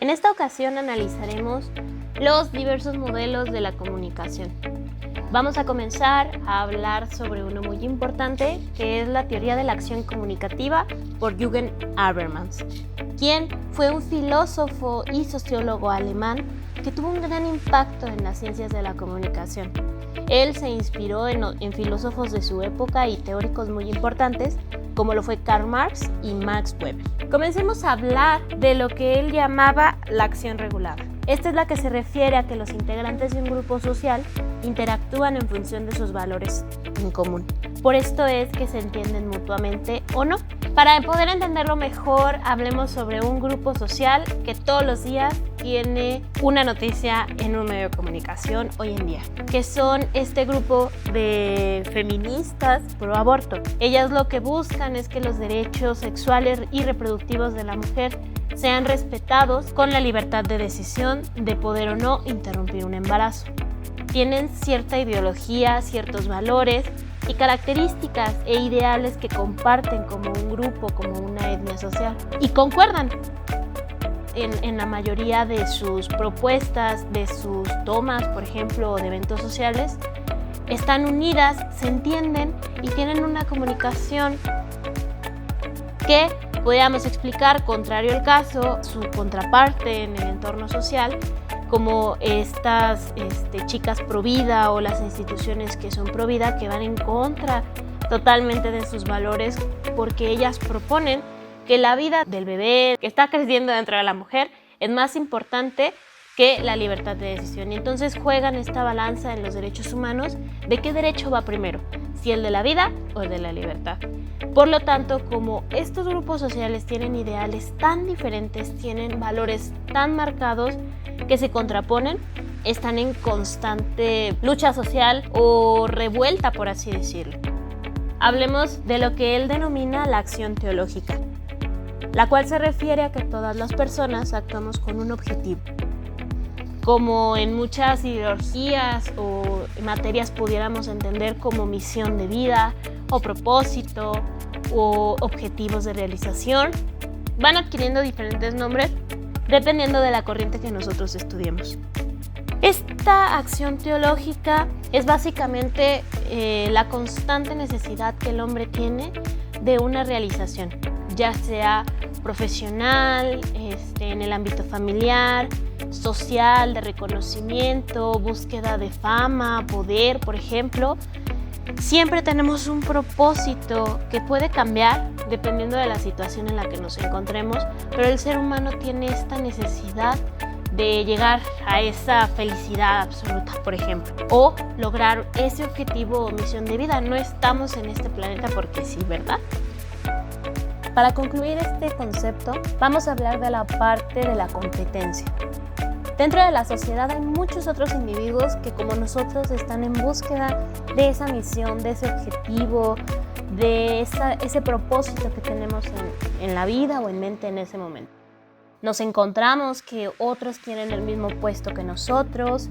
En esta ocasión analizaremos los diversos modelos de la comunicación. Vamos a comenzar a hablar sobre uno muy importante, que es la teoría de la acción comunicativa por Jürgen Habermas, quien fue un filósofo y sociólogo alemán que tuvo un gran impacto en las ciencias de la comunicación. Él se inspiró en filósofos de su época y teóricos muy importantes, como lo fue Karl Marx y Max Weber. Comencemos a hablar de lo que él llamaba la acción regulada. Esta es la que se refiere a que los integrantes de un grupo social interactúan en función de sus valores en común. Por esto es que se entienden mutuamente o no. Para poder entenderlo mejor, hablemos sobre un grupo social que todos los días tiene una noticia en un medio de comunicación hoy en día, que son este grupo de feministas pro aborto. Ellas lo que buscan es que los derechos sexuales y reproductivos de la mujer sean respetados con la libertad de decisión de poder o no interrumpir un embarazo. Tienen cierta ideología, ciertos valores y características e ideales que comparten como un grupo, como una etnia social, y concuerdan en la mayoría de sus propuestas, de sus tomas, por ejemplo, o de eventos sociales. Están unidas, se entienden y tienen una comunicación que podríamos explicar, contrario al caso, su contraparte en el entorno social, como estas chicas pro vida o las instituciones que son pro vida, que van en contra totalmente de sus valores, porque ellas proponen que la vida del bebé que está creciendo dentro de la mujer es más importante que la libertad de decisión. Y entonces juegan esta balanza en los derechos humanos de qué derecho va primero, si el de la vida o el de la libertad. Por lo tanto, como estos grupos sociales tienen ideales tan diferentes, tienen valores tan marcados que se contraponen, están en constante lucha social o revuelta, por así decirlo. Hablemos de lo que él denomina la acción teológica, la cual se refiere a que todas las personas actuamos con un objetivo. Como en muchas ideologías o materias pudiéramos entender como misión de vida o propósito o objetivos de realización, van adquiriendo diferentes nombres dependiendo de la corriente que nosotros estudiemos. Esta acción teológica es básicamente la constante necesidad que el hombre tiene de una realización, ya sea profesional, en el ámbito familiar, social, de reconocimiento, búsqueda de fama, poder, por ejemplo. Siempre tenemos un propósito que puede cambiar dependiendo de la situación en la que nos encontremos, pero el ser humano tiene esta necesidad de llegar a esa felicidad absoluta, por ejemplo, o lograr ese objetivo o misión de vida. No estamos en este planeta porque sí, ¿verdad? Para concluir este concepto, vamos a hablar de la parte de la competencia. Dentro de la sociedad hay muchos otros individuos que, como nosotros, están en búsqueda de esa misión, de ese objetivo, de ese propósito que tenemos en la vida o en mente en ese momento. Nos encontramos que otros tienen el mismo puesto que nosotros,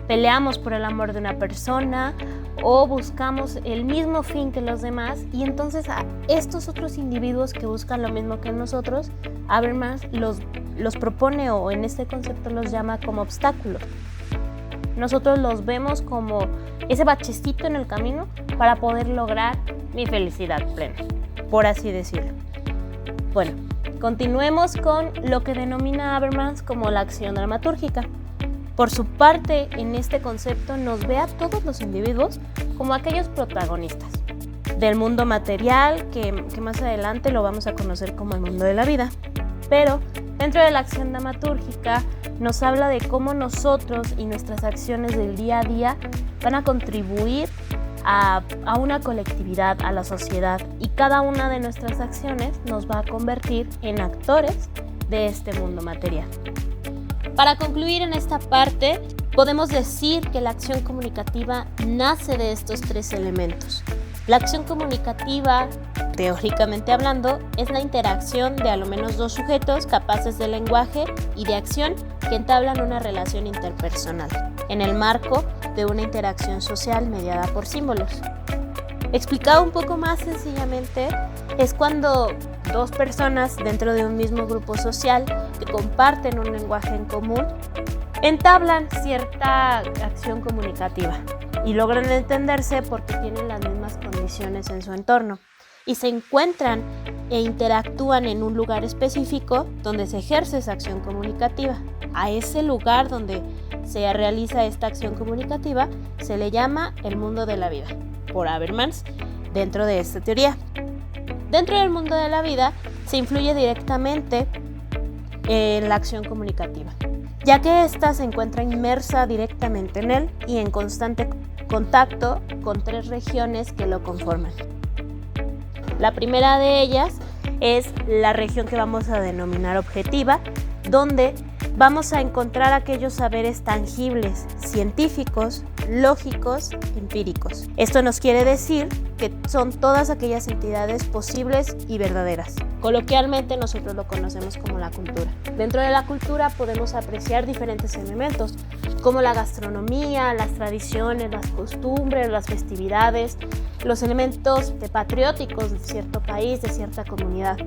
peleamos por el amor de una persona o buscamos el mismo fin que los demás, y entonces a estos otros individuos que buscan lo mismo que nosotros, Habermas los propone, o en este concepto los llama como obstáculos. Nosotros los vemos como ese bachecito en el camino para poder lograr mi felicidad plena, por así decirlo. Bueno, continuemos con lo que denomina Habermas como la acción dramatúrgica. Por su parte, en este concepto nos ve a todos los individuos como aquellos protagonistas del mundo material, que más adelante lo vamos a conocer como el mundo de la vida. Pero dentro de la acción dramatúrgica nos habla de cómo nosotros y nuestras acciones del día a día van a contribuir a una colectividad, a la sociedad, y cada una de nuestras acciones nos va a convertir en actores de este mundo material. Para concluir en esta parte, podemos decir que la acción comunicativa nace de estos tres elementos. La acción comunicativa, teóricamente hablando, es la interacción de a lo menos dos sujetos capaces de lenguaje y de acción que entablan una relación interpersonal, en el marco de una interacción social mediada por símbolos. Explicado un poco más sencillamente, es cuando dos personas dentro de un mismo grupo social que comparten un lenguaje en común entablan cierta acción comunicativa y logran entenderse porque tienen las mismas condiciones en su entorno y se encuentran e interactúan en un lugar específico donde se ejerce esa acción comunicativa. A ese lugar donde se realiza esta acción comunicativa se le llama el mundo de la vida, por Habermas, dentro de esta teoría. Dentro del mundo de la vida se influye directamente en la acción comunicativa, ya que ésta se encuentra inmersa directamente en él y en constante contacto con tres regiones que lo conforman. La primera de ellas es la región que vamos a denominar objetiva, donde vamos a encontrar aquellos saberes tangibles, científicos, lógicos, empíricos. Esto nos quiere decir que son todas aquellas entidades posibles y verdaderas. Coloquialmente nosotros lo conocemos como la cultura. Dentro de la cultura podemos apreciar diferentes elementos, como la gastronomía, las tradiciones, las costumbres, las festividades, los elementos patrióticos de cierto país, de cierta comunidad.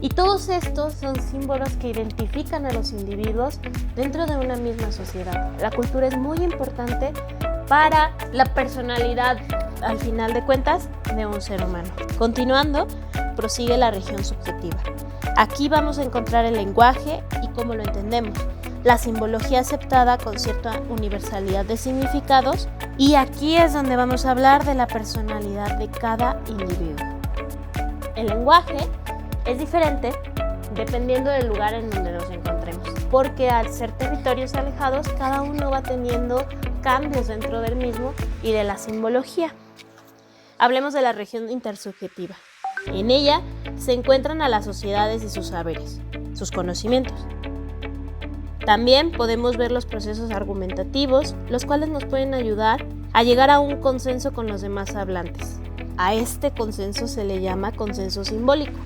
Y todos estos son símbolos que identifican a los individuos dentro de una misma sociedad. La cultura es muy importante para la personalidad, al final de cuentas, de un ser humano. Continuando, prosigue la región subjetiva. Aquí vamos a encontrar el lenguaje y cómo lo entendemos, la simbología aceptada con cierta universalidad de significados, y aquí es donde vamos a hablar de la personalidad de cada individuo. El lenguaje es diferente dependiendo del lugar en donde nos encontremos, porque al ser territorios alejados, cada uno va teniendo cambios dentro del mismo y de la simbología. Hablemos de la región intersubjetiva. En ella se encuentran a las sociedades y sus saberes, sus conocimientos. También podemos ver los procesos argumentativos, los cuales nos pueden ayudar a llegar a un consenso con los demás hablantes. A este consenso se le llama consenso simbólico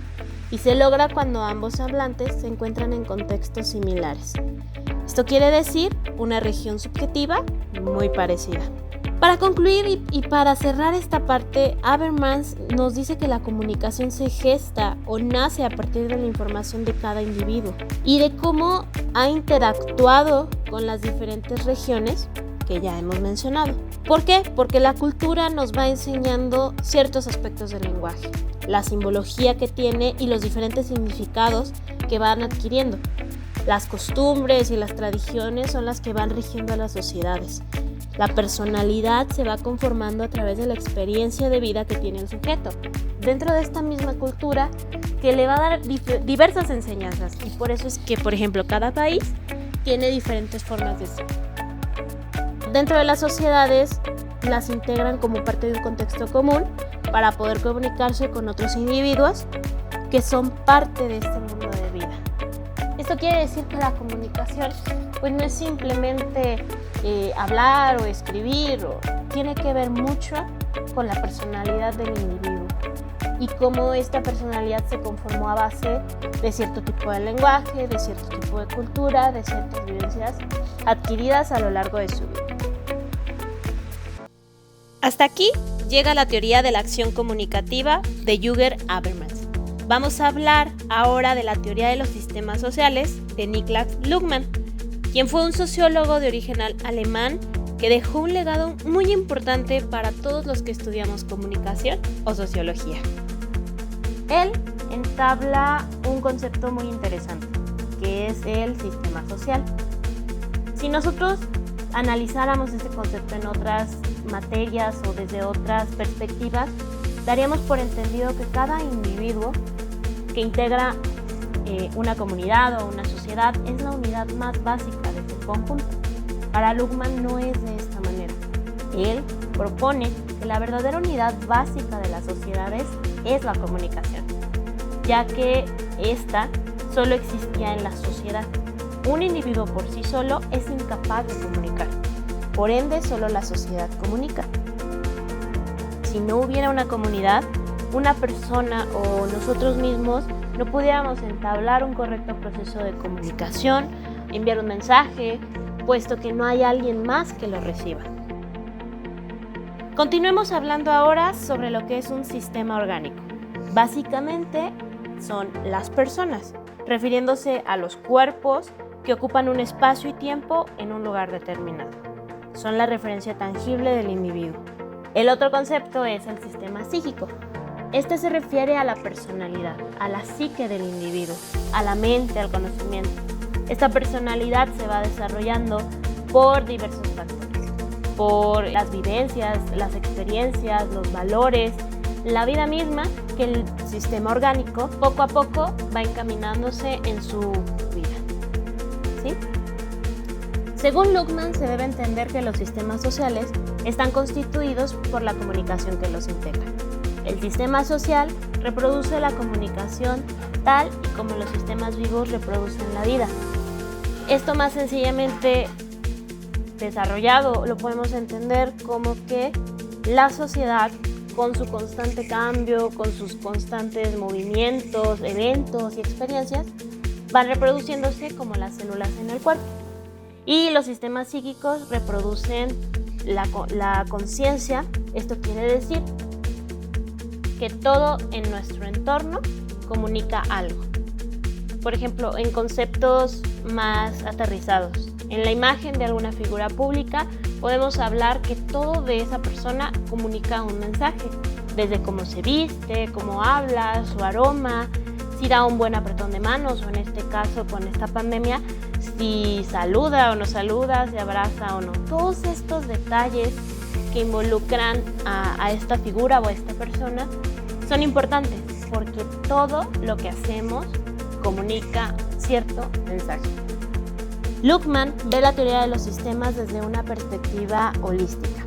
y se logra cuando ambos hablantes se encuentran en contextos similares. Esto quiere decir una región subjetiva muy parecida. Para concluir y para cerrar esta parte, Habermas nos dice que la comunicación se gesta o nace a partir de la información de cada individuo y de cómo ha interactuado con las diferentes regiones que ya hemos mencionado. ¿Por qué? Porque la cultura nos va enseñando ciertos aspectos del lenguaje, la simbología que tiene y los diferentes significados que van adquiriendo. Las costumbres y las tradiciones son las que van rigiendo a las sociedades. La personalidad se va conformando a través de la experiencia de vida que tiene el sujeto, dentro de esta misma cultura que le va a dar diversas enseñanzas, y por eso es que, por ejemplo, cada país tiene diferentes formas de ser. Dentro de las sociedades las integran como parte de un contexto común para poder comunicarse con otros individuos que son parte de este mundo de vida. Esto quiere decir que la comunicación pues no es simplemente hablar o escribir, tiene que ver mucho con la personalidad del individuo y cómo esta personalidad se conformó a base de cierto tipo de lenguaje, de cierto tipo de cultura, de ciertas vivencias adquiridas a lo largo de su vida. Hasta aquí llega la teoría de la acción comunicativa de Jürgen Habermas. Vamos a hablar ahora de la teoría de los sistemas sociales de Niklas Luhmann, quien fue un sociólogo de origen alemán que dejó un legado muy importante para todos los que estudiamos comunicación o sociología. Él entabla un concepto muy interesante, que es el sistema social. Si nosotros analizáramos este concepto en otras materias o desde otras perspectivas, daríamos por entendido que cada individuo que integra una comunidad o una sociedad es la unidad más básica de su conjunto. Para Luhmann no es de esta manera. Él propone que la verdadera unidad básica de las sociedades es la comunicación, ya que esta solo existía en la sociedad. Un individuo por sí solo es incapaz de comunicar, por ende solo la sociedad comunica. Si no hubiera una comunidad, una persona o nosotros mismos no pudiéramos entablar un correcto proceso de comunicación, enviar un mensaje, puesto que no hay alguien más que lo reciba. Continuemos hablando ahora sobre lo que es un sistema orgánico. Básicamente son las personas, refiriéndose a los cuerpos que ocupan un espacio y tiempo en un lugar determinado. Son la referencia tangible del individuo. El otro concepto es el sistema psíquico. Este se refiere a la personalidad, a la psique del individuo, a la mente, al conocimiento. Esta personalidad se va desarrollando por diversos factores, por las vivencias, las experiencias, los valores, la vida misma, que el sistema orgánico poco a poco va encaminándose en su vida. ¿Sí? Según Luhmann, se debe entender que los sistemas sociales están constituidos por la comunicación que los integra. El sistema social reproduce la comunicación tal y como los sistemas vivos reproducen la vida. Esto más sencillamente desarrollado lo podemos entender como que la sociedad, con su constante cambio, con sus constantes movimientos, eventos y experiencias, van reproduciéndose como las células en el cuerpo. Y los sistemas psíquicos reproducen la conciencia. Esto quiere decir que todo en nuestro entorno comunica algo. Por ejemplo, en conceptos más aterrizados, en la imagen de alguna figura pública, podemos hablar que todo de esa persona comunica un mensaje, desde cómo se viste, cómo habla, su aroma, si da un buen apretón de manos, o en este caso con esta pandemia, si saluda o no saluda, si abraza o no. Todos estos detalles que involucran a esta figura o a esta persona son importantes, porque todo lo que hacemos comunica cierto mensaje. Luhmann ve la teoría de los sistemas desde una perspectiva holística,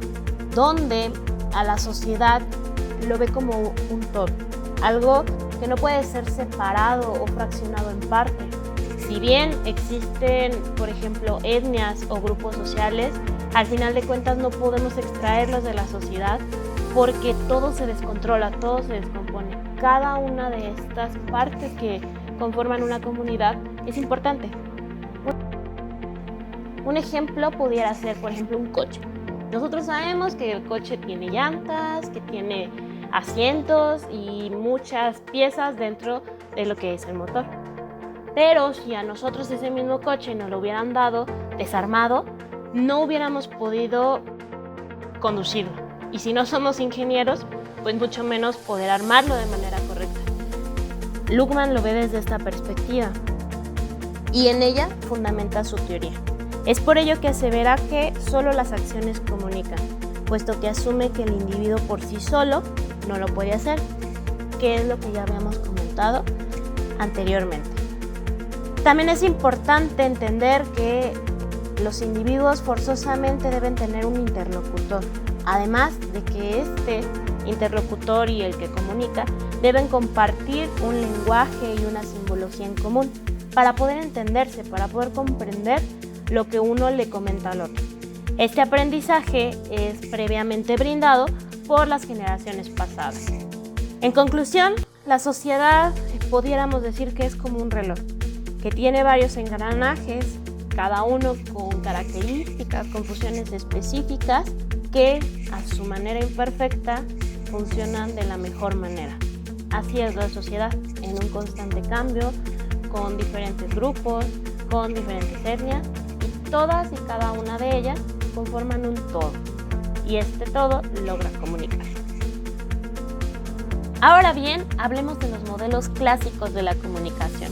donde a la sociedad lo ve como un todo, algo que no puede ser separado o fraccionado en parte. Si bien existen, por ejemplo, etnias o grupos sociales, al final de cuentas no podemos extraerlos de la sociedad porque todo se descontrola, todo se descompone. Cada una de estas partes que conforman una comunidad es importante. Un ejemplo pudiera ser, por ejemplo, un coche. Nosotros sabemos que el coche tiene llantas, que tiene asientos y muchas piezas dentro de lo que es el motor. Pero si a nosotros ese mismo coche nos lo hubieran dado desarmado, no hubiéramos podido conducirlo. Y si no somos ingenieros, pues mucho menos poder armarlo de manera correcta. Luhmann lo ve desde esta perspectiva y en ella fundamenta su teoría. Es por ello que asevera que solo las acciones comunican, puesto que asume que el individuo por sí solo no lo puede hacer, que es lo que ya habíamos comentado anteriormente. También es importante entender que los individuos forzosamente deben tener un interlocutor, además de que este interlocutor y el que comunica deben compartir un lenguaje y una simbología en común para poder entenderse, para poder comprender lo que uno le comenta al otro. Este aprendizaje es previamente brindado por las generaciones pasadas. En conclusión, la sociedad pudiéramos decir que es como un reloj, que tiene varios engranajes, cada uno con características, con funciones específicas que a su manera imperfecta funcionan de la mejor manera. Así es la sociedad, en un constante cambio, con diferentes grupos, con diferentes etnias, y todas y cada una de ellas conforman un todo, y este todo logra comunicar. Ahora bien, hablemos de los modelos clásicos de la comunicación.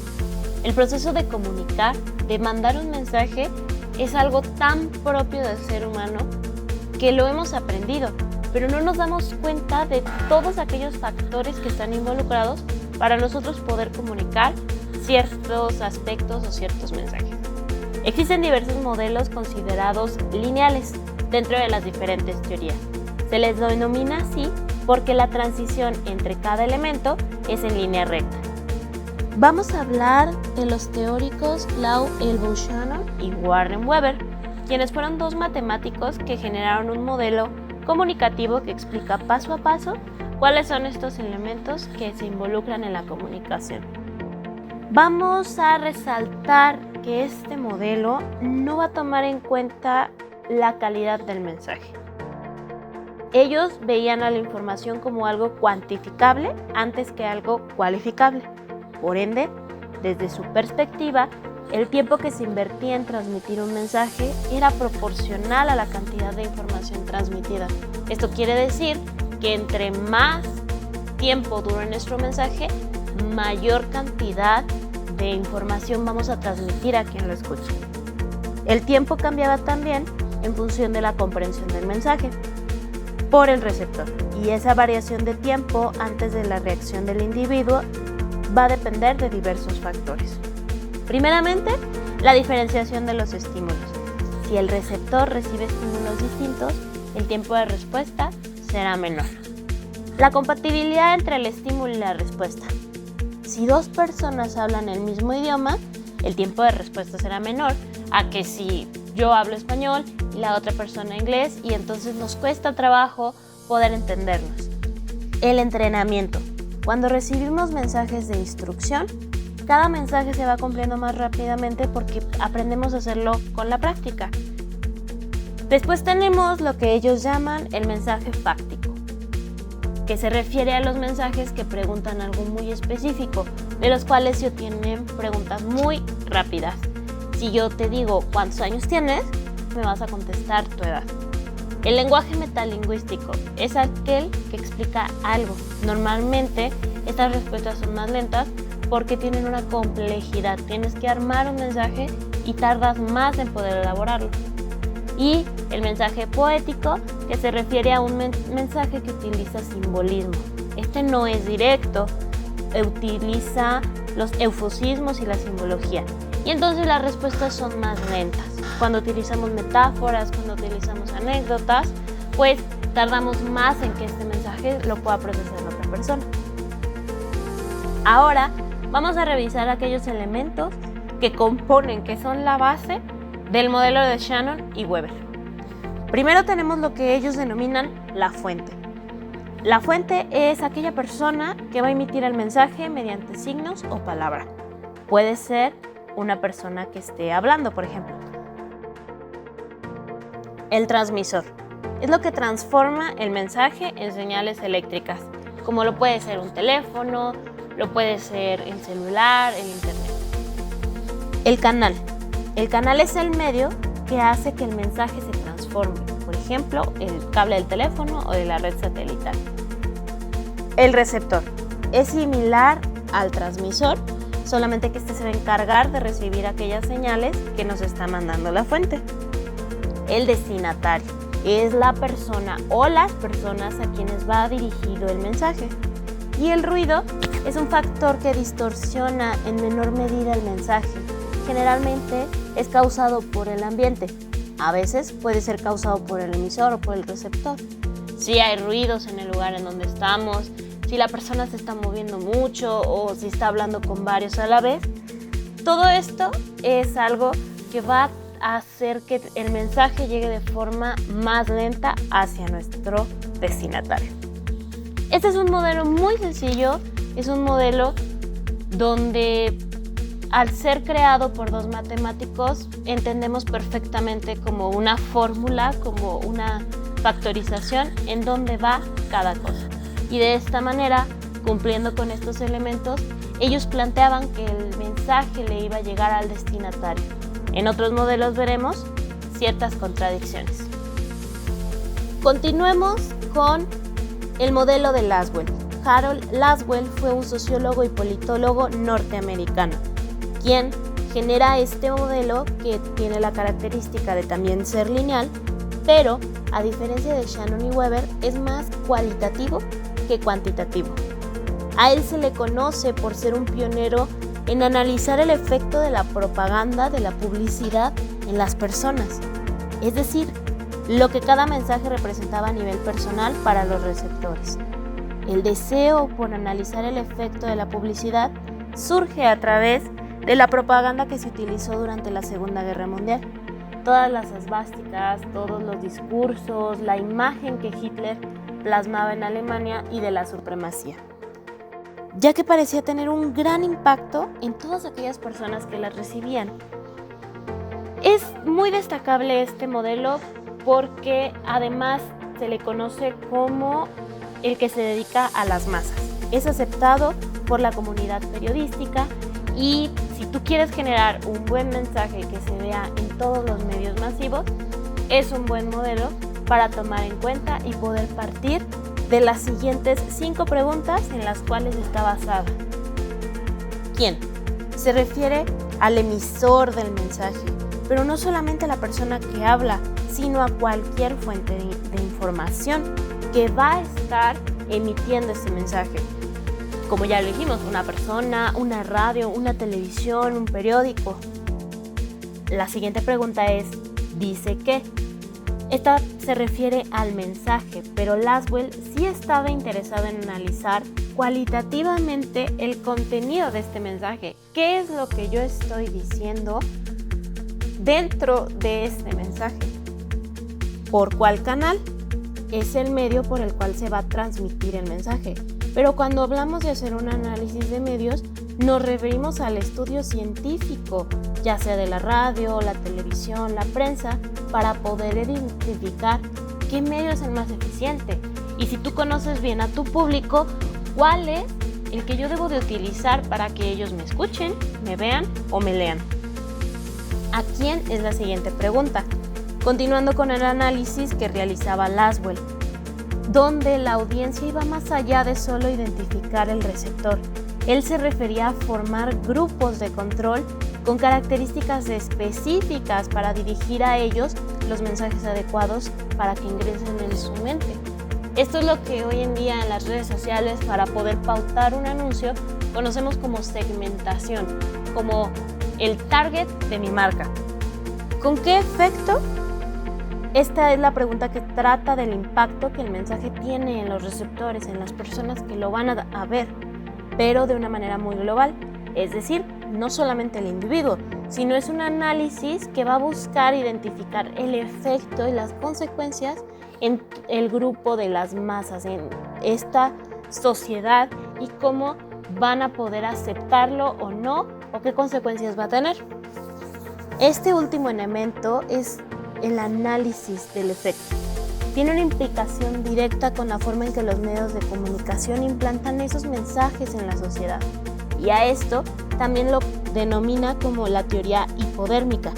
El proceso de comunicar, de mandar un mensaje, es algo tan propio del ser humano que lo hemos aprendido, pero no nos damos cuenta de todos aquellos factores que están involucrados para nosotros poder comunicar ciertos aspectos o ciertos mensajes. Existen diversos modelos considerados lineales dentro de las diferentes teorías. Se les denomina así porque la transición entre cada elemento es en línea recta. Vamos a hablar de los teóricos Lau El-Bouchano y Warren Weber, quienes fueron dos matemáticos que generaron un modelo comunicativo que explica paso a paso cuáles son estos elementos que se involucran en la comunicación. Vamos a resaltar que este modelo no va a tomar en cuenta la calidad del mensaje. Ellos veían a la información como algo cuantificable antes que algo cualificable. Por ende, desde su perspectiva, el tiempo que se invertía en transmitir un mensaje era proporcional a la cantidad de información transmitida. Esto quiere decir que entre más tiempo dure nuestro mensaje, mayor cantidad de información vamos a transmitir a quien lo escuche. El tiempo cambiaba también en función de la comprensión del mensaje por el receptor, y esa variación de tiempo antes de la reacción del individuo va a depender de diversos factores. Primeramente, la diferenciación de los estímulos. Si el receptor recibe estímulos distintos, el tiempo de respuesta será menor. La compatibilidad entre el estímulo y la respuesta. Si dos personas hablan el mismo idioma, el tiempo de respuesta será menor a que si yo hablo español y la otra persona inglés, y entonces nos cuesta trabajo poder entendernos. El entrenamiento. Cuando recibimos mensajes de instrucción, cada mensaje se va cumpliendo más rápidamente porque aprendemos a hacerlo con la práctica. Después tenemos lo que ellos llaman el mensaje fáctico, que se refiere a los mensajes que preguntan algo muy específico, de los cuales se obtienen preguntas muy rápidas. Si yo te digo ¿cuántos años tienes?, me vas a contestar tu edad. El lenguaje metalingüístico es aquel que explica algo. Normalmente estas respuestas son más lentas porque tienen una complejidad. Tienes que armar un mensaje y tardas más en poder elaborarlo. Y el mensaje poético, que se refiere a un mensaje que utiliza simbolismo. Este no es directo, utiliza los eufemismos y la simbología. Y entonces las respuestas son más lentas. Cuando utilizamos metáforas, cuando utilizamos anécdotas, pues tardamos más en que este mensaje lo pueda procesar la otra persona. Ahora vamos a revisar aquellos elementos que componen, que son la base del modelo de Shannon y Weber. Primero tenemos lo que ellos denominan la fuente. La fuente es aquella persona que va a emitir el mensaje mediante signos o palabra. Puede ser una persona que esté hablando, por ejemplo. El transmisor es lo que transforma el mensaje en señales eléctricas, como lo puede ser un teléfono, lo puede ser el celular, el internet. El canal. El canal es el medio que hace que el mensaje se transforme, por ejemplo, el cable del teléfono o de la red satelital. El receptor es similar al transmisor, solamente que este se va a encargar de recibir aquellas señales que nos está mandando la fuente. El destinatario es la persona o las personas a quienes va dirigido el mensaje. Y el ruido es un factor que distorsiona en menor medida el mensaje. Generalmente es causado por el ambiente. A veces puede ser causado por el emisor o por el receptor. Si hay ruidos en el lugar en donde estamos, si la persona se está moviendo mucho o si está hablando con varios a la vez, todo esto es algo que va a hacer que el mensaje llegue de forma más lenta hacia nuestro destinatario. Este es un modelo muy sencillo, es un modelo donde al ser creado por dos matemáticos entendemos perfectamente como una fórmula, como una factorización en donde va cada cosa. Y de esta manera, cumpliendo con estos elementos, ellos planteaban que el mensaje le iba a llegar al destinatario. En otros modelos veremos ciertas contradicciones. Continuemos con el modelo de Lasswell. Harold Lasswell fue un sociólogo y politólogo norteamericano, quien genera este modelo que tiene la característica de también ser lineal, pero a diferencia de Shannon y Weber, es más cualitativo que cuantitativo. A él se le conoce por ser un pionero en analizar el efecto de la propaganda, de la publicidad en las personas, es decir, lo que cada mensaje representaba a nivel personal para los receptores. El deseo por analizar el efecto de la publicidad surge a través de la propaganda que se utilizó durante la Segunda Guerra Mundial. Todas las esvásticas, todos los discursos, la imagen que Hitler plasmaba en Alemania y de la supremacía, ya que parecía tener un gran impacto en todas aquellas personas que las recibían. Es muy destacable este modelo porque además se le conoce como el que se dedica a las masas. Es aceptado por la comunidad periodística y si tú quieres generar un buen mensaje que se vea en todos los medios masivos, es un buen modelo para tomar en cuenta y poder partir de las siguientes 5 preguntas en las cuales está basada. ¿Quién? Se refiere al emisor del mensaje, pero no solamente a la persona que habla, sino a cualquier fuente de información que va a estar emitiendo ese mensaje. Como ya lo dijimos, una persona, una radio, una televisión, un periódico. La siguiente pregunta es, ¿dice qué? Esta se refiere al mensaje, pero Lasswell sí estaba interesado en analizar cualitativamente el contenido de este mensaje. ¿Qué es lo que yo estoy diciendo dentro de este mensaje? ¿Por cuál canal? Es el medio por el cual se va a transmitir el mensaje. Pero cuando hablamos de hacer un análisis de medios, nos referimos al estudio científico, ya sea de la radio, la televisión, la prensa, para poder identificar qué medio es el más eficiente. Y si tú conoces bien a tu público, ¿cuál es el que yo debo de utilizar para que ellos me escuchen, me vean o me lean? ¿A quién? Es la siguiente pregunta. Continuando con el análisis que realizaba Lasswell, donde la audiencia iba más allá de solo identificar el receptor. Él se refería a formar grupos de control con características específicas para dirigir a ellos los mensajes adecuados para que ingresen en su mente. Esto es lo que hoy en día en las redes sociales, para poder pautar un anuncio, conocemos como segmentación, como el target de mi marca. ¿Con qué efecto? Esta es la pregunta que trata del impacto que el mensaje tiene en los receptores, en las personas que lo van a ver, pero de una manera muy global. Es decir, no solamente el individuo, sino es un análisis que va a buscar identificar el efecto y las consecuencias en el grupo de las masas, en esta sociedad, y cómo van a poder aceptarlo o no, o qué consecuencias va a tener. Este último elemento es el análisis del efecto. Tiene una implicación directa con la forma en que los medios de comunicación implantan esos mensajes en la sociedad. Y a esto también lo denomina como la teoría hipodérmica.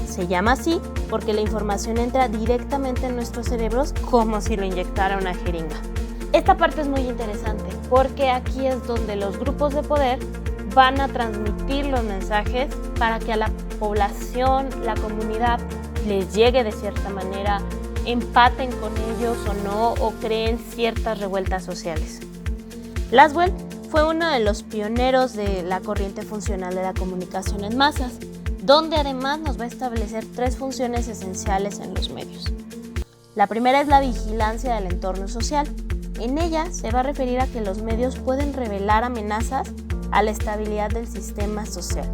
Se llama así porque la información entra directamente en nuestros cerebros como si lo inyectara una jeringa. Esta parte es muy interesante porque aquí es donde los grupos de poder van a transmitir los mensajes para que a la población, la comunidad, les llegue de cierta manera, empaten con ellos o no, o creen ciertas revueltas sociales. Lasswell fue uno de los pioneros de la corriente funcional de la comunicación en masas, donde además nos va a establecer 3 funciones esenciales en los medios. La primera es la vigilancia del entorno social. En ella se va a referir a que los medios pueden revelar amenazas a la estabilidad del sistema social,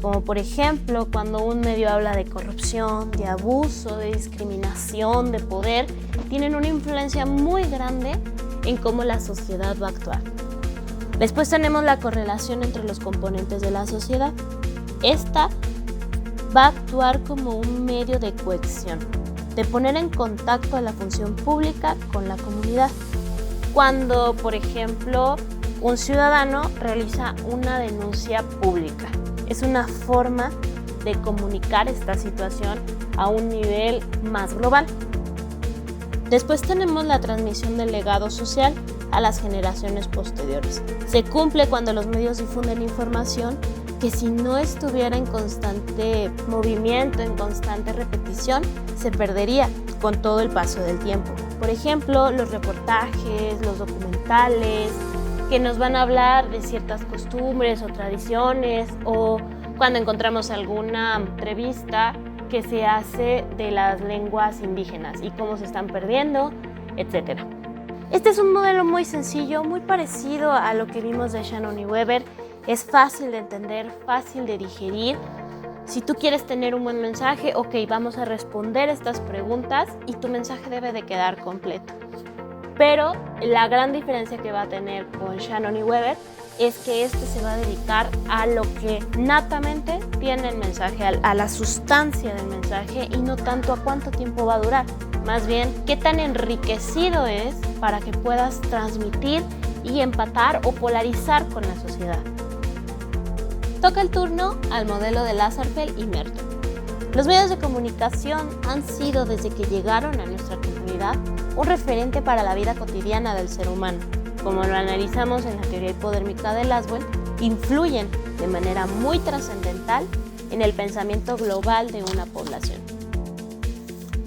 como por ejemplo cuando un medio habla de corrupción, de abuso, de discriminación, de poder, tienen una influencia muy grande en cómo la sociedad va a actuar. Después tenemos la correlación entre los componentes de la sociedad. Esta va a actuar como un medio de cohesión, de poner en contacto a la función pública con la comunidad. Cuando, por ejemplo, un ciudadano realiza una denuncia pública, es una forma de comunicar esta situación a un nivel más global. Después tenemos la transmisión del legado social a las generaciones posteriores. Se cumple cuando los medios difunden información que si no estuviera en constante movimiento, en constante repetición, se perdería con todo el paso del tiempo. Por ejemplo, los reportajes, los documentales, que nos van a hablar de ciertas costumbres o tradiciones, o cuando encontramos alguna entrevista que se hace de las lenguas indígenas y cómo se están perdiendo, etc. Este es un modelo muy sencillo, muy parecido a lo que vimos de Shannon y Weber. Es fácil de entender, fácil de digerir. Si tú quieres tener un buen mensaje, ok, vamos a responder estas preguntas y tu mensaje debe de quedar completo. Pero la gran diferencia que va a tener con Shannon y Weber es que este se va a dedicar a lo que natamente tiene el mensaje, a la sustancia del mensaje y no tanto a cuánto tiempo va a durar. más bien qué tan enriquecido es para que puedas transmitir y empatar o polarizar con la sociedad. Toca el turno al modelo de Lazarsfeld y Merton. Los medios de comunicación han sido, desde que llegaron a nuestra comunidad, un referente para la vida cotidiana del ser humano. Como lo analizamos en la teoría hipodérmica de Lasswell, influyen de manera muy trascendental en el pensamiento global de una población.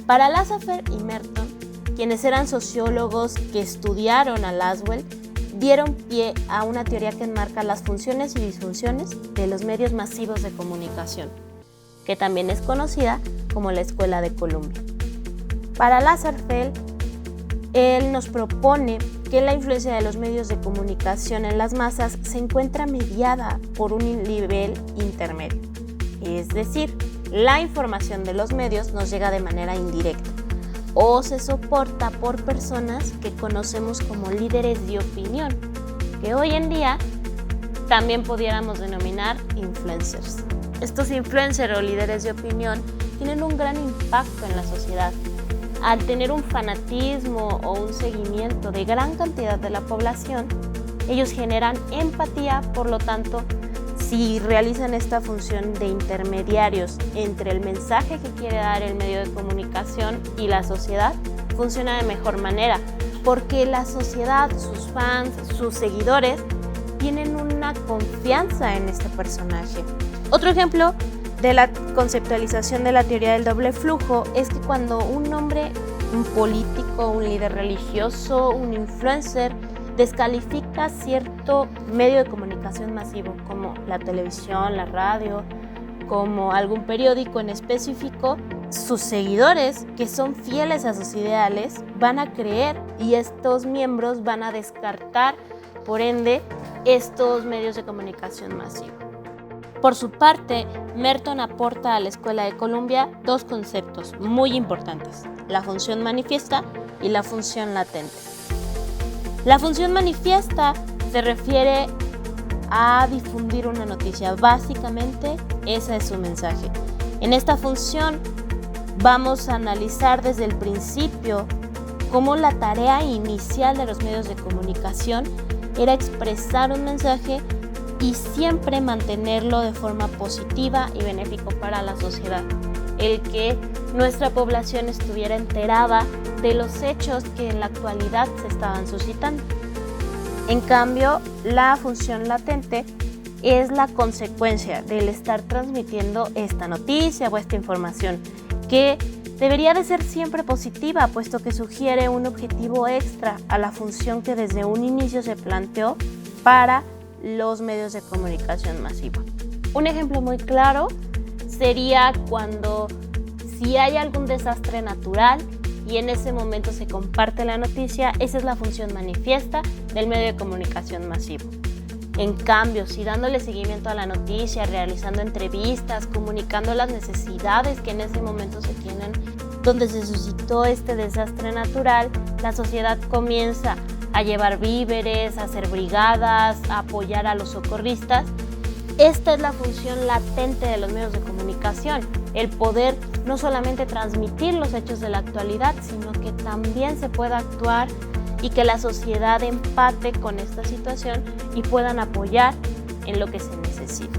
Para Lazarsfeld y Merton, quienes eran sociólogos que estudiaron a Lasswell, dieron pie a una teoría que enmarca las funciones y disfunciones de los medios masivos de comunicación, que también es conocida como la Escuela de Columbia. Para Lazarsfeld, él nos propone que la influencia de los medios de comunicación en las masas se encuentra mediada por un nivel intermedio. Es decir, la información de los medios nos llega de manera indirecta o se soporta por personas que conocemos como líderes de opinión, que hoy en día también pudiéramos denominar influencers. Estos influencers o líderes de opinión tienen un gran impacto en la sociedad. Al tener un fanatismo o un seguimiento de gran cantidad de la población, ellos generan empatía, por lo tanto, si realizan esta función de intermediarios entre el mensaje que quiere dar el medio de comunicación y la sociedad, funciona de mejor manera, porque la sociedad, sus fans, sus seguidores, tienen una confianza en este personaje. Otro ejemplo de la conceptualización de la teoría del doble flujo es que cuando un hombre, un político, un líder religioso, un influencer, descalifica cierto medio de comunicación masivo como la televisión, la radio, como algún periódico en específico, sus seguidores, que son fieles a sus ideales, van a creer y estos miembros van a descartar, por ende, estos medios de comunicación masivos. Por su parte, Merton aporta a la Escuela de Columbia dos conceptos muy importantes: la función manifiesta y la función latente. La función manifiesta se refiere a difundir una noticia. Básicamente, ese es su mensaje. En esta función vamos a analizar desde el principio cómo la tarea inicial de los medios de comunicación era expresar un mensaje y siempre mantenerlo de forma positiva y benéfico para la sociedad. El que nuestra población estuviera enterada de los hechos que en la actualidad se estaban suscitando. En cambio, la función latente es la consecuencia del estar transmitiendo esta noticia o esta información, que debería de ser siempre positiva, puesto que sugiere un objetivo extra a la función que desde un inicio se planteó para los medios de comunicación masiva. Un ejemplo muy claro sería cuando si hay algún desastre natural y en ese momento se comparte la noticia, esa es la función manifiesta del medio de comunicación masivo. En cambio, si dándole seguimiento a la noticia, realizando entrevistas, comunicando las necesidades que en ese momento se tienen, donde se suscitó este desastre natural, la sociedad comienza a llevar víveres, a hacer brigadas, a apoyar a los socorristas. Esta es la función latente de los medios de comunicación, el poder no solamente transmitir los hechos de la actualidad, sino que también se pueda actuar y que la sociedad empate con esta situación y puedan apoyar en lo que se necesite.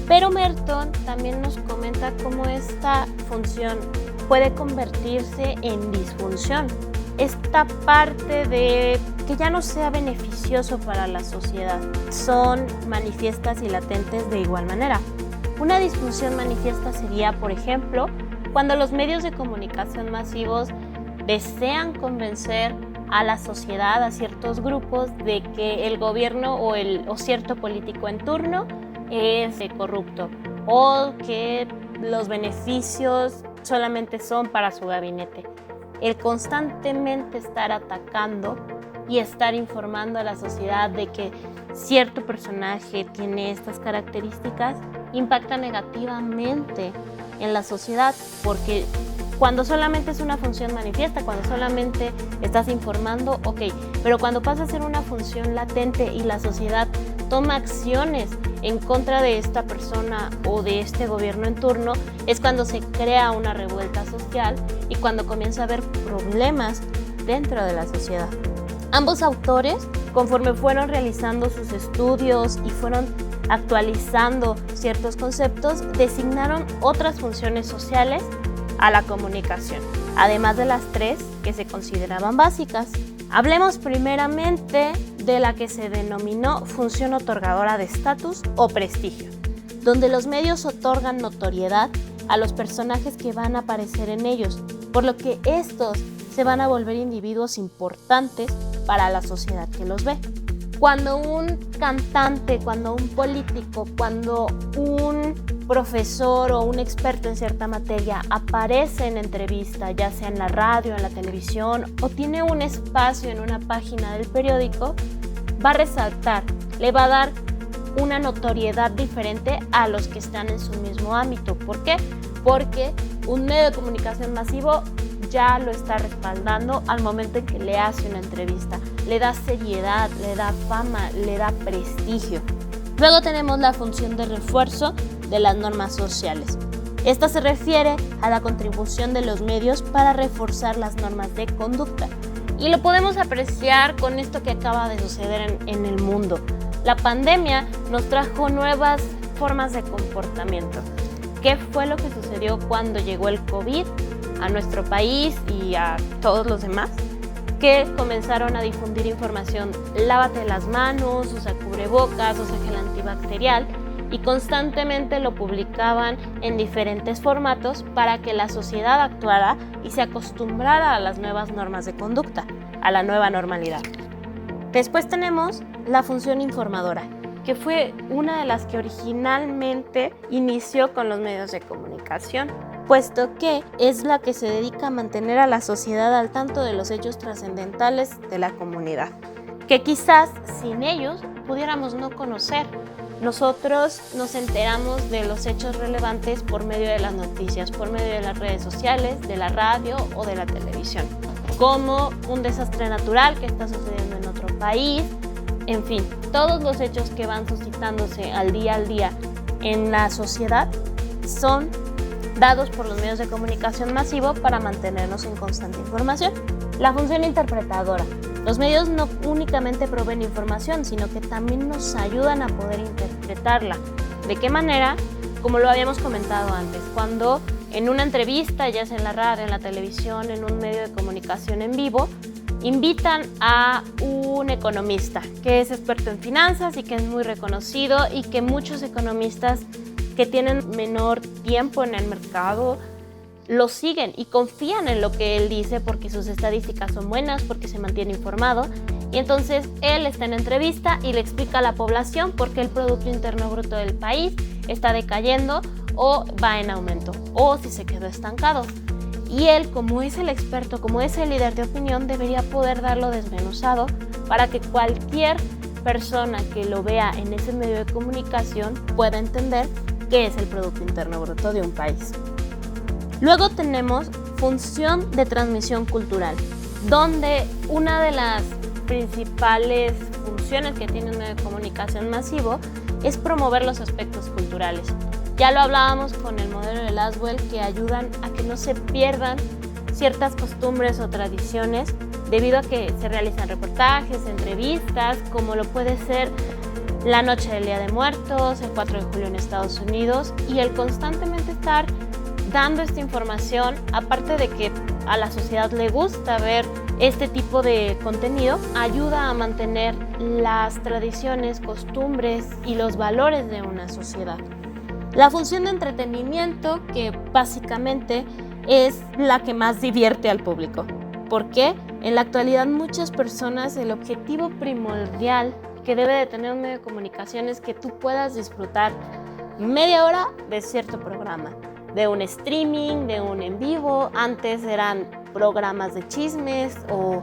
Pero Merton también nos comenta cómo esta función puede convertirse en disfunción. Esta parte de que ya no sea beneficioso para la sociedad son manifiestas y latentes de igual manera. Una disfunción manifiesta sería, por ejemplo, cuando los medios de comunicación masivos desean convencer a la sociedad, a ciertos grupos, de que el gobierno o cierto político en turno es corrupto o que los beneficios solamente son para su gabinete. El constantemente estar atacando y estar informando a la sociedad de que cierto personaje tiene estas características impacta negativamente en la sociedad, porque cuando solamente es una función manifiesta, cuando solamente estás informando, ok, pero cuando pasa a ser una función latente y la sociedad toma acciones en contra de esta persona o de este gobierno en turno, es cuando se crea una revuelta social y cuando comienza a haber problemas dentro de la sociedad. Ambos autores, conforme fueron realizando sus estudios y fueron actualizando ciertos conceptos, designaron otras funciones sociales a la comunicación, además de las 3 que se consideraban básicas. Hablemos primeramente de la que se denominó función otorgadora de estatus o prestigio, donde los medios otorgan notoriedad a los personajes que van a aparecer en ellos, por lo que estos se van a volver individuos importantes para la sociedad que los ve. Cuando un cantante, cuando un político, cuando un profesor o un experto en cierta materia aparece en entrevista, ya sea en la radio, en la televisión o tiene un espacio en una página del periódico, va a resaltar, le va a dar una notoriedad diferente a los que están en su mismo ámbito. ¿Por qué? Porque un medio de comunicación masivo ya lo está respaldando al momento en que le hace una entrevista. Le da seriedad, le da fama, le da prestigio. Luego tenemos la función de refuerzo de las normas sociales. Esta se refiere a la contribución de los medios para reforzar las normas de conducta. Y lo podemos apreciar con esto que acaba de suceder en el mundo. La pandemia nos trajo nuevas formas de comportamiento. ¿Qué fue lo que sucedió cuando llegó el COVID a nuestro país y a todos los demás? Que comenzaron a difundir información: lávate las manos, usa cubrebocas, usa gel antibacterial, y constantemente lo publicaban en diferentes formatos para que la sociedad actuara y se acostumbrara a las nuevas normas de conducta, a la nueva normalidad. Después tenemos la función informadora, que fue una de las que originalmente inició con los medios de comunicación, puesto que es la que se dedica a mantener a la sociedad al tanto de los hechos trascendentales de la comunidad, que quizás sin ellos pudiéramos no conocer. Nosotros nos enteramos de los hechos relevantes por medio de las noticias, por medio de las redes sociales, de la radio o de la televisión, como un desastre natural que está sucediendo en otro país. En fin, todos los hechos que van suscitándose al día en la sociedad son dados por los medios de comunicación masivo para mantenernos en constante información. La función interpretadora. Los medios no únicamente proveen información, sino que también nos ayudan a poder interpretarla. ¿De qué manera? Como lo habíamos comentado antes, cuando en una entrevista, ya sea en la radio, en la televisión, en un medio de comunicación en vivo, invitan a un economista que es experto en finanzas y que es muy reconocido, y que muchos economistas que tienen menor tiempo en el mercado lo siguen y confían en lo que él dice porque sus estadísticas son buenas, porque se mantiene informado, y entonces él está en entrevista y le explica a la población por qué el Producto Interno Bruto del país está decayendo o va en aumento, o si se quedó estancado. Y él, como es el experto, como es el líder de opinión, debería poder darlo desmenuzado para que cualquier persona que lo vea en ese medio de comunicación pueda entender qué es el Producto Interno Bruto de un país. Luego tenemos función de transmisión cultural, donde una de las principales funciones que tiene un medio de comunicación masivo es promover los aspectos culturales. Ya lo hablábamos con el modelo de Laswell, que ayudan a que no se pierdan ciertas costumbres o tradiciones debido a que se realizan reportajes, entrevistas, como lo puede ser la noche del Día de Muertos, el 4 de julio en Estados Unidos, y el constantemente estar dando esta información, aparte de que a la sociedad le gusta ver este tipo de contenido, ayuda a mantener las tradiciones, costumbres y los valores de una sociedad. La función de entretenimiento, que básicamente es la que más divierte al público. ¿Por qué? En la actualidad muchas personas, el objetivo primordial que debe de tener un medio de comunicación es que tú puedas disfrutar media hora de cierto programa, de un streaming, de un en vivo. Antes eran programas de chismes o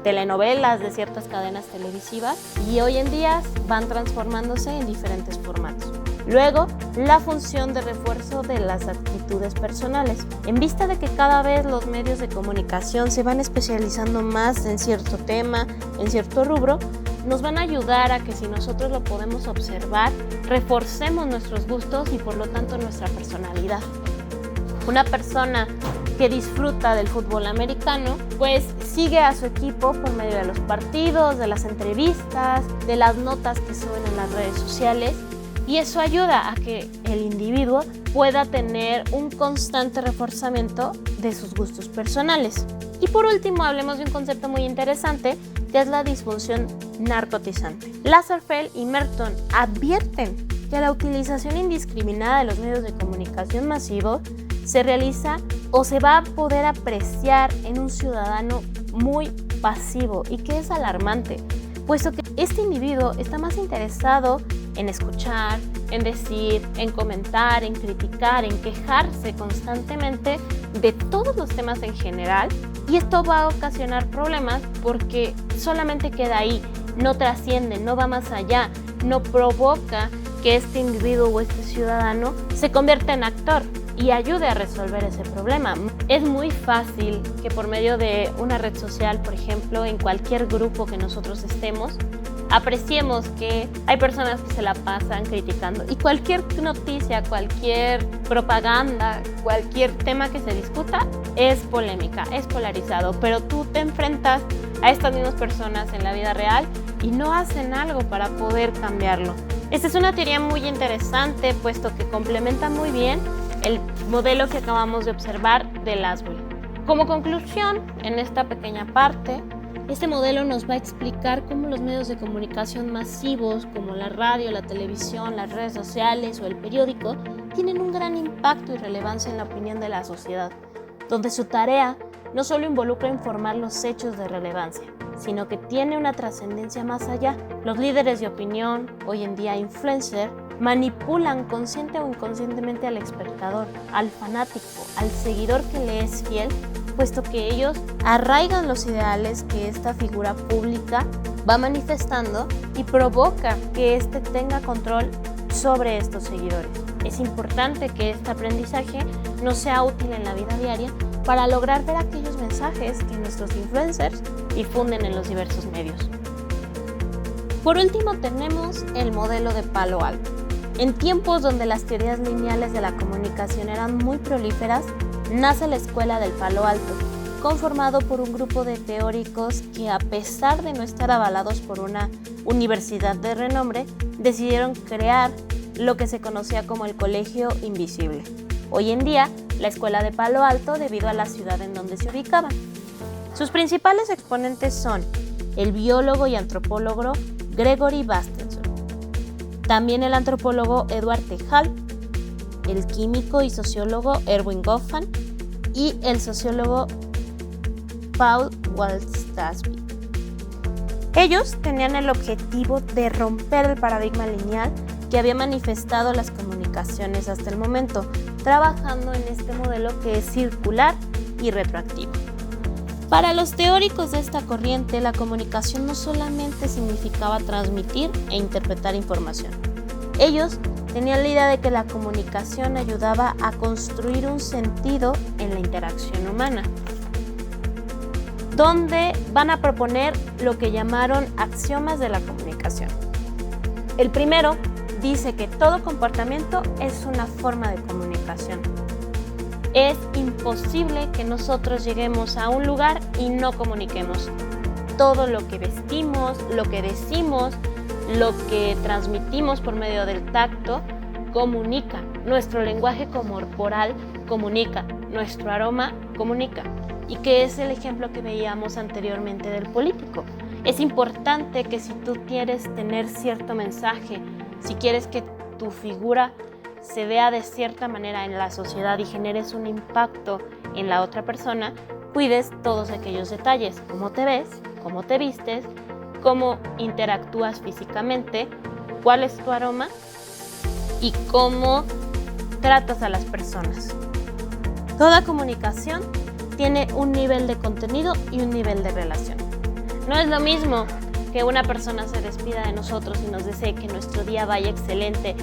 telenovelas de ciertas cadenas televisivas, y hoy en día van transformándose en diferentes formatos. Luego, la función de refuerzo de las actitudes personales. En vista de que cada vez los medios de comunicación se van especializando más en cierto tema, en cierto rubro, nos van a ayudar a que si nosotros lo podemos observar, reforcemos nuestros gustos y por lo tanto nuestra personalidad. Una persona que disfruta del fútbol americano, pues sigue a su equipo por medio de los partidos, de las entrevistas, de las notas que suben en las redes sociales, y eso ayuda a que el individuo pueda tener un constante reforzamiento de sus gustos personales. Y por último, hablemos de un concepto muy interesante, que es la disfunción narcotizante. Lazarsfeld y Merton advierten que la utilización indiscriminada de los medios de comunicación masivos se realiza o se va a poder apreciar en un ciudadano muy pasivo y que es alarmante, puesto que este individuo está más interesado en escuchar, en decir, en comentar, en criticar, en quejarse constantemente de todos los temas en general, y esto va a ocasionar problemas porque solamente queda ahí, no trasciende, no va más allá, no provoca que este individuo o este ciudadano se convierta en actor y ayude a resolver ese problema. Es muy fácil que por medio de una red social, por ejemplo, en cualquier grupo que nosotros estemos, apreciemos que hay personas que se la pasan criticando y cualquier noticia, cualquier propaganda, cualquier tema que se discuta es polémica, es polarizado, pero tú te enfrentas a estas mismas personas en la vida real y no hacen algo para poder cambiarlo. Esta es una teoría muy interesante, puesto que complementa muy bien el modelo que acabamos de observar de Lazarsfeld. Como conclusión, en esta pequeña parte, este modelo nos va a explicar cómo los medios de comunicación masivos, como la radio, la televisión, las redes sociales o el periódico, tienen un gran impacto y relevancia en la opinión de la sociedad, donde su tarea no solo involucra informar los hechos de relevancia, sino que tiene una trascendencia más allá. Los líderes de opinión, hoy en día influencers, manipulan consciente o inconscientemente al espectador, al fanático, al seguidor que le es fiel, puesto que ellos arraigan los ideales que esta figura pública va manifestando y provoca que éste tenga control sobre estos seguidores. Es importante que este aprendizaje nos sea útil en la vida diaria para lograr ver aquellos mensajes que nuestros influencers difunden en los diversos medios. Por último, tenemos el modelo de Palo Alto. En tiempos donde las teorías lineales de la comunicación eran muy prolíferas, nace la Escuela del Palo Alto, conformado por un grupo de teóricos que, a pesar de no estar avalados por una universidad de renombre, decidieron crear lo que se conocía como el Colegio Invisible. Hoy en día, la Escuela de Palo Alto, debido a la ciudad en donde se ubicaban. Sus principales exponentes son el biólogo y antropólogo Gregory Bateson, también el antropólogo Edward T. Hall, el químico y sociólogo Erwin Goffman y el sociólogo Paul Walsh-Stansby. Ellos tenían el objetivo de romper el paradigma lineal que había manifestado las comunicaciones hasta el momento, trabajando en este modelo que es circular y retroactivo. Para los teóricos de esta corriente, la comunicación no solamente significaba transmitir e interpretar información. Ellos tenían la idea de que la comunicación ayudaba a construir un sentido en la interacción humana, donde van a proponer lo que llamaron axiomas de la comunicación. El primero dice que todo comportamiento es una forma de comunicación. Es imposible que nosotros lleguemos a un lugar y no comuniquemos. Todo lo que vestimos, lo que decimos, lo que transmitimos por medio del tacto, comunica. Nuestro lenguaje corporal comunica. Nuestro aroma comunica. Y que es el ejemplo que veíamos anteriormente del político. Es importante que si tú quieres tener cierto mensaje, si quieres que tu figura se vea de cierta manera en la sociedad y generes un impacto en la otra persona, cuides todos aquellos detalles, cómo te ves, cómo te vistes, cómo interactúas físicamente, cuál es tu aroma y cómo tratas a las personas. Toda comunicación tiene un nivel de contenido y un nivel de relación. No es lo mismo que una persona se despida de nosotros y nos desee que nuestro día vaya excelente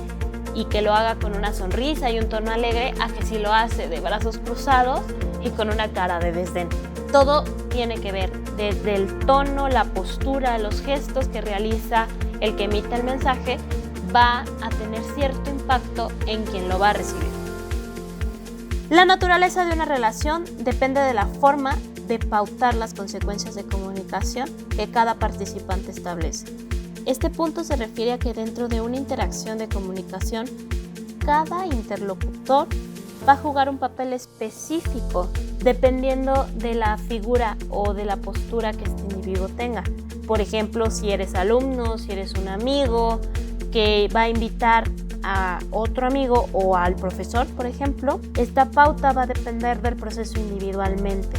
y que lo haga con una sonrisa y un tono alegre, a que si lo hace de brazos cruzados y con una cara de desdén. Todo tiene que ver desde el tono, la postura, los gestos que realiza el que emite el mensaje, va a tener cierto impacto en quien lo va a recibir. La naturaleza de una relación depende de la forma de pautar las consecuencias de comunicación que cada participante establece. Este punto se refiere a que dentro de una interacción de comunicación, cada interlocutor va a jugar un papel específico dependiendo de la figura o de la postura que este individuo tenga. Por ejemplo, si eres alumno, si eres un amigo que va a invitar a otro amigo o al profesor, por ejemplo, esta pauta va a depender del proceso individualmente.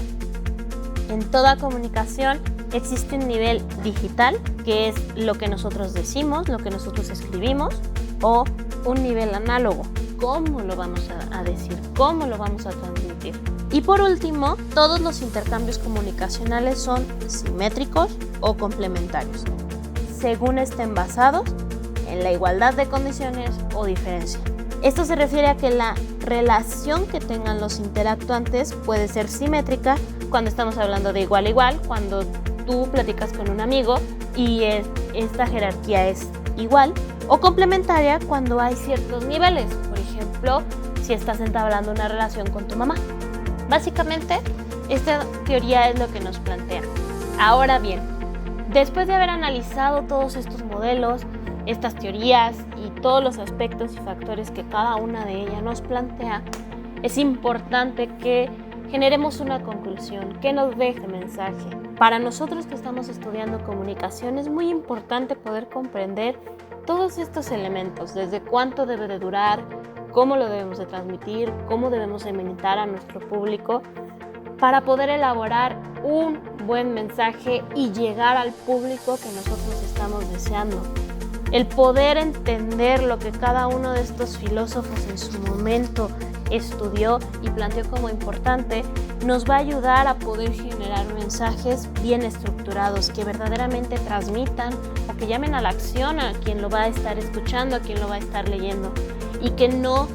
En toda comunicación existe un nivel digital, que es lo que nosotros decimos, lo que nosotros escribimos, o un nivel análogo, cómo lo vamos a decir, cómo lo vamos a transmitir. Y por último, todos los intercambios comunicacionales son simétricos o complementarios, según estén basados en la igualdad de condiciones o diferencia. Esto se refiere a que la relación que tengan los interactuantes puede ser simétrica cuando estamos hablando de igual a igual, cuando tú platicas con un amigo y esta jerarquía es igual, o complementaria cuando hay ciertos niveles. Por ejemplo, si estás entablando una relación con tu mamá. Básicamente, esta teoría es lo que nos plantea. Ahora bien, después de haber analizado todos estos modelos, estas teorías y todos los aspectos y factores que cada una de ellas nos plantea, es importante que generemos una conclusión, que nos deje mensaje. Para nosotros que estamos estudiando comunicación es muy importante poder comprender todos estos elementos, desde cuánto debe de durar, cómo lo debemos de transmitir, cómo debemos de imitar a nuestro público para poder elaborar un buen mensaje y llegar al público que nosotros estamos deseando. El poder entender lo que cada uno de estos filósofos en su momento estudió y planteó como importante, nos va a ayudar a poder generar mensajes bien estructurados que verdaderamente transmitan o que llamen a la acción a quien lo va a estar escuchando, a quien lo va a estar leyendo, y que no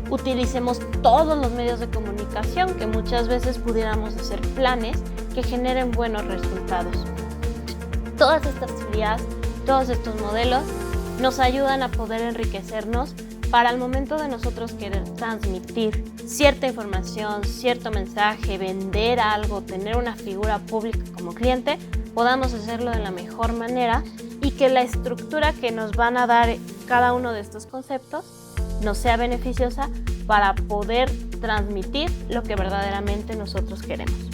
utilicemos todos los medios de comunicación, que muchas veces pudiéramos hacer planes que generen buenos resultados. Todas estas teorías, todos estos modelos nos ayudan a poder enriquecernos para el momento de nosotros querer transmitir cierta información, cierto mensaje, vender algo, tener una figura pública como cliente, podamos hacerlo de la mejor manera y que la estructura que nos van a dar cada uno de estos conceptos nos sea beneficiosa para poder transmitir lo que verdaderamente nosotros queremos.